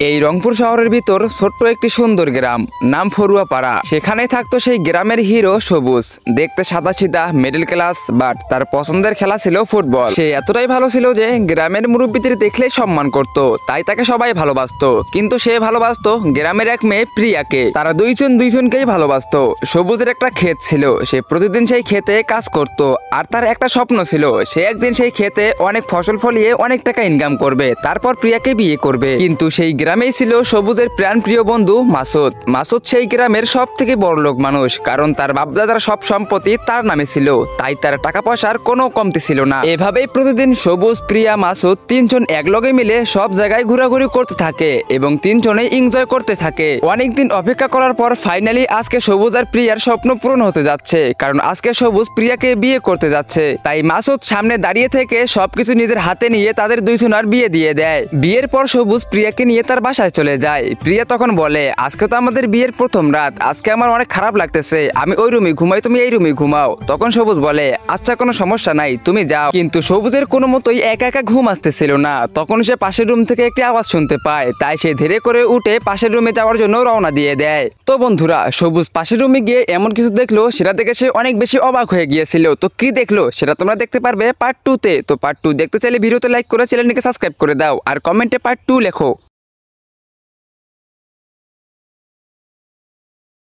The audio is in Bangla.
এই রংপুর শহরের ভিতর ছোট্ট একটি সুন্দর গ্রাম, নাম ফরুয়াপাড়া। সেখানে থাকতো সেই গ্রামের হিরো সবুজ। দেখতে সাদাসিধা, মিডল ক্লাস, বাট তার পছন্দের খেলা ছিল ফুটবল। সে এতটাই ভালো ছিল যে গ্রামের মুরব্বীদের দেখলেই সম্মান করত, তাই তাকে সবাই ভালোবাসতো। কিন্তু সে ভালোবাসতো গ্রামের এক মেয়ে প্রিয়াকে। তারা দুইজনকেই ভালোবাসতো। সবুজের একটা ক্ষেত ছিল, সে প্রতিদিন সেই ক্ষেতে কাজ করত। আর তার একটা স্বপ্ন ছিল, সে একদিন সেই ক্ষেতে অনেক ফসল ফলিয়ে অনেক টাকা ইনকাম করবে, তারপর প্রিয়াকে বিয়ে করবে। কিন্তু সেই গ্রামেই ছিল সবুজের প্রাণপ্রিয় বন্ধু মাসুদ। মাসুদ সেই গ্রামের সব থেকে বড়লোক মানুষ, কারণ তার বাপদাদার সব সম্পত্তি তার নামে ছিল, তাই তার টাকা পয়সার কোনো কমতি ছিল না। এভাবেই প্রতিদিন সবুজ, প্রিয়া, মাসুদ তিনজন একলগে মিলে সব জায়গায় ঘোরাঘুরি করতে থাকে এবং তিনজনেই এনজয় করতে থাকে। অনেকদিন অপেক্ষা করার পর ফাইনালি আজকে সবুজ আর প্রিয়ার স্বপ্ন পূরণ হতে যাচ্ছে, কারণ আজকে সবুজ প্রিয়াকে বিয়ে করতে যাচ্ছে। তাই মাসুদ সামনে দাঁড়িয়ে থেকে সবকিছু নিজের হাতে নিয়ে তাদের দুইজনার বিয়ে দিয়ে দেয়। বিয়ের পর সবুজ প্রিয়াকে নিয়ে তার বাসায় চলে যায়। প্রিয়া তখন বলে, আজকে তো আমাদের বিয়ের প্রথম রাত, আজকে আমার অনেক খারাপ লাগতেছে, আমি ওই রুমে ঘুমাই, তুমি এই রুমে ঘুমাও। তখন সবুজ বলে, আচ্ছা কোনো সমস্যা নাই, তুমি যাও। কিন্তু সবুজের কোনো মতোই একা একা ঘুম আসতেছিল না। তখন সে পাশের রুম থেকে একটি আওয়াজ শুনতে পায়, তাই সে ধীরে করে উঠে পাশের রুমে যাওয়ার জন্য রওনা দিয়ে দেয়। তো বন্ধুরা, সবুজ পাশের রুমে গিয়ে এমন কিছু দেখলো, সেটা দেখে সে অনেক বেশি অবাক হয়ে গিয়েছিল। তো কি দেখলো সেটা তোমরা দেখতে পারবে পার্ট 2 তে। তো পার্ট 2 দেখতে চাইলে ভিডিওতে লাইক করে চ্যানেলটিকে সাবস্ক্রাইব করে দাও আর কমেন্টে পার্ট 2 লেখো।